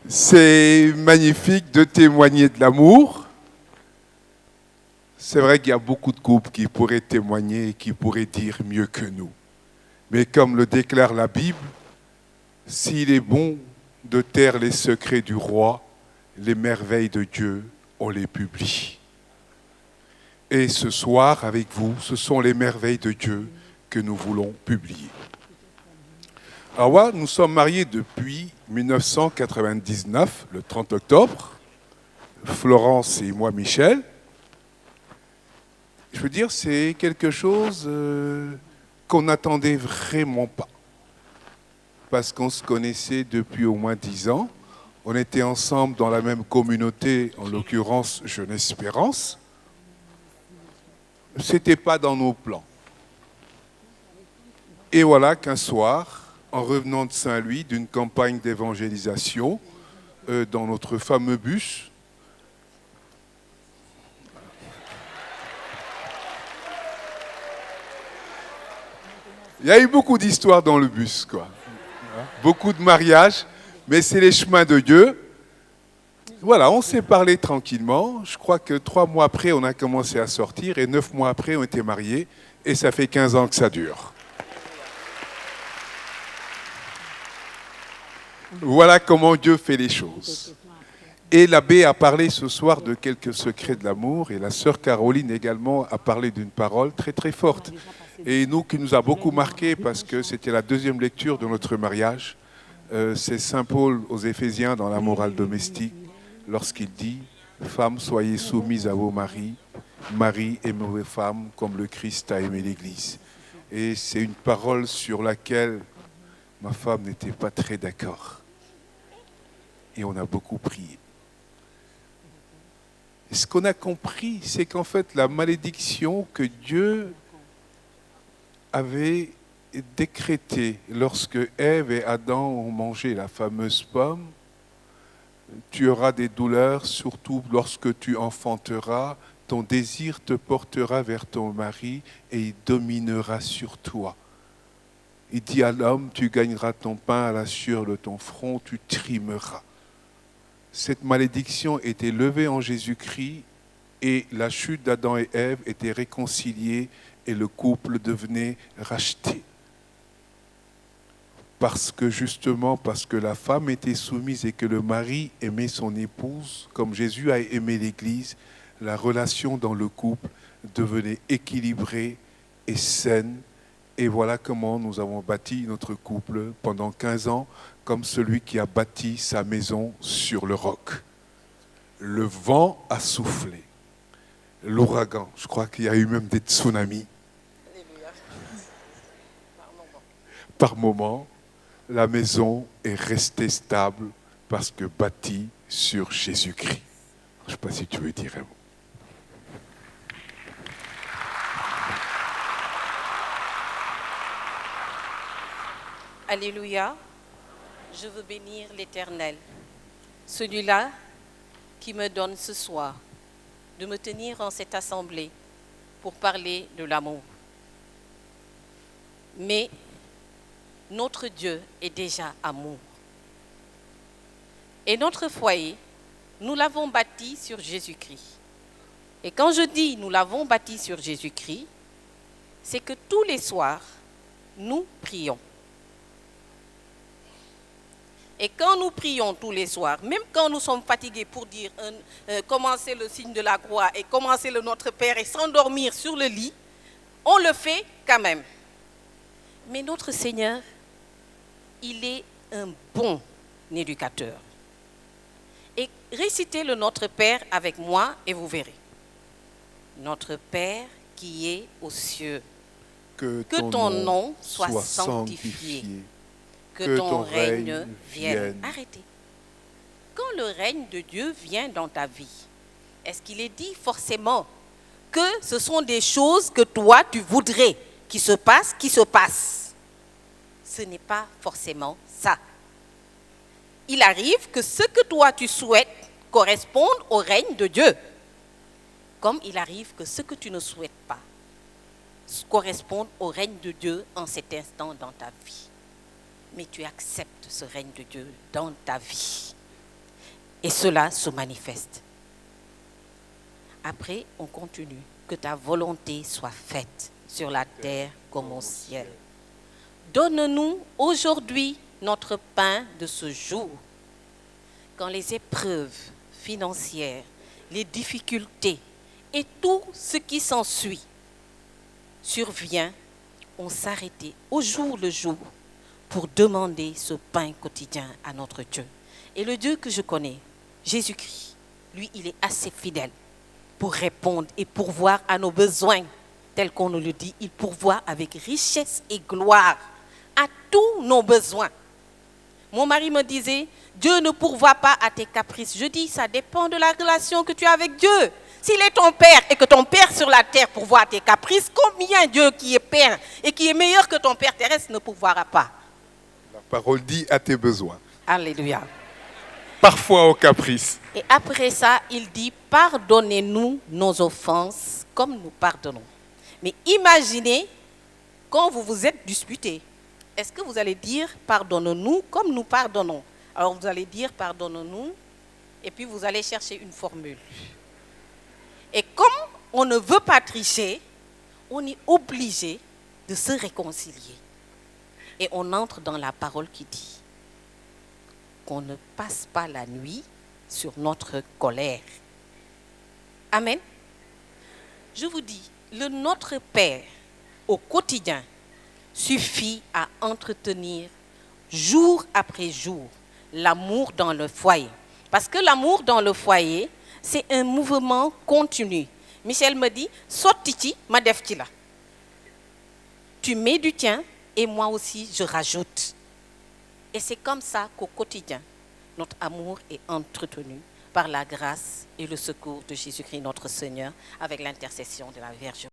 C'est magnifique de témoigner de l'amour. C'est vrai qu'il y a beaucoup de couples qui pourraient témoigner et qui pourraient dire mieux que nous. Mais comme le déclare la Bible, s'il est bon de taire les secrets du roi, les merveilles de Dieu, on les publie. Et ce soir, avec vous, ce sont les merveilles de Dieu que nous voulons publier. Alors voilà, nous sommes mariés depuis 1999, le 30 octobre. Florence et moi, Michel. Je veux dire, c'est quelque chose qu'on n'attendait vraiment pas. Parce qu'on se connaissait depuis au moins 10 ans. On était ensemble dans la même communauté, en l'occurrence Jeunesse Espérance. Ce n'était pas dans nos plans. Et voilà qu'un soir, en revenant de Saint-Louis, d'une campagne d'évangélisation, dans notre fameux bus, il y a eu beaucoup d'histoires dans le bus, quoi. Beaucoup de mariages, mais c'est les chemins de Dieu. Voilà, on s'est parlé tranquillement. Je crois que 3 mois après, on a commencé à sortir et 9 mois après, on était mariés. Et ça fait 15 ans que ça dure. Voilà comment Dieu fait les choses. Et l'abbé a parlé ce soir de quelques secrets de l'amour et la sœur Caroline également a parlé d'une parole très très forte. Et nous, qui nous a beaucoup marqué parce que c'était la deuxième lecture de notre mariage, c'est Saint Paul aux Éphésiens dans la morale domestique, lorsqu'il dit « Femmes, soyez soumises à vos maris, maris, aimez vos femmes comme le Christ a aimé l'Église. » Et c'est une parole sur laquelle ma femme n'était pas très d'accord. Et on a beaucoup prié. Et ce qu'on a compris, c'est qu'en fait, la malédiction que Dieu avait décrétée lorsque Ève et Adam ont mangé la fameuse pomme, tu auras des douleurs, surtout lorsque tu enfanteras, ton désir te portera vers ton mari et il dominera sur toi. Il dit à l'homme, tu gagneras ton pain à la sueur de ton front, tu trimeras. Cette malédiction était levée en Jésus-Christ et la chute d'Adam et Ève était réconciliée et le couple devenait racheté. Parce que la femme était soumise et que le mari aimait son épouse, comme Jésus a aimé l'Église, la relation dans le couple devenait équilibrée et saine. Et voilà comment nous avons bâti notre couple pendant 15 ans, comme celui qui a bâti sa maison sur le roc. Le vent a soufflé, l'ouragan, je crois qu'il y a eu même des tsunamis. Alléluia. Par moment, la maison est restée stable parce que bâtie sur Jésus-Christ. Je ne sais pas si tu veux dire un mot. Alléluia. Je veux bénir l'Éternel, celui-là qui me donne ce soir de me tenir en cette assemblée pour parler de l'amour. Mais notre Dieu est déjà amour. Et notre foyer, nous l'avons bâti sur Jésus-Christ. Et quand je dis nous l'avons bâti sur Jésus-Christ, c'est que tous les soirs, nous prions. Et quand nous prions tous les soirs, même quand nous sommes fatigués pour dire commencer le signe de la croix et commencer le Notre Père et s'endormir sur le lit, on le fait quand même. Mais notre Seigneur, il est un bon éducateur. Et récitez le Notre Père avec moi et vous verrez. Notre Père qui est aux cieux, que ton nom soit sanctifié. Que ton règne vienne. Arrêtez. Quand le règne de Dieu vient dans ta vie, est-ce qu'il est dit forcément que ce sont des choses que toi tu voudrais qui se passent? Ce n'est pas forcément ça. Il arrive que ce que toi tu souhaites corresponde au règne de Dieu. Comme il arrive que ce que tu ne souhaites pas corresponde au règne de Dieu en cet instant dans ta vie. Mais tu acceptes ce règne de Dieu dans ta vie. et cela se manifeste. Après, on continue. Que ta volonté soit faite sur la terre comme au ciel. Donne-nous aujourd'hui notre pain de ce jour. Quand les épreuves financières, les difficultés et tout ce qui s'ensuit survient, on s'arrêtait au jour le jour pour demander ce pain quotidien à notre Dieu. Et le Dieu que je connais, Jésus-Christ, lui, il est assez fidèle pour répondre et pourvoir à nos besoins, tel qu'on nous le dit. Il pourvoit avec richesse et gloire à tous nos besoins. Mon mari me disait, Dieu ne pourvoit pas à tes caprices. Je dis, ça dépend de la relation que tu as avec Dieu. S'il est ton Père et que ton Père sur la terre pourvoit à tes caprices, combien Dieu qui est Père et qui est meilleur que ton Père terrestre ne pourvoira pas? La parole dit à tes besoins. Alléluia. Parfois au caprice. Et après ça, il dit, pardonnez-nous nos offenses comme nous pardonnons. Mais imaginez quand vous vous êtes disputés. Est-ce que vous allez dire, pardonne-nous comme nous pardonnons? Alors vous allez dire, pardonne-nous, et puis vous allez chercher une formule. Et comme on ne veut pas tricher, on est obligé de se réconcilier. Et on entre dans la parole qui dit qu'on ne passe pas la nuit sur notre colère. Amen. Je vous dis, le Notre Père au quotidien suffit à entretenir jour après jour l'amour dans le foyer. Parce que l'amour dans le foyer, c'est un mouvement continu. Michel me dit, sorti, ma defti là. Tu mets du tien et moi aussi je rajoute. Et c'est comme ça qu'au quotidien, notre amour est entretenu par la grâce et le secours de Jésus-Christ notre Seigneur avec l'intercession de la Vierge.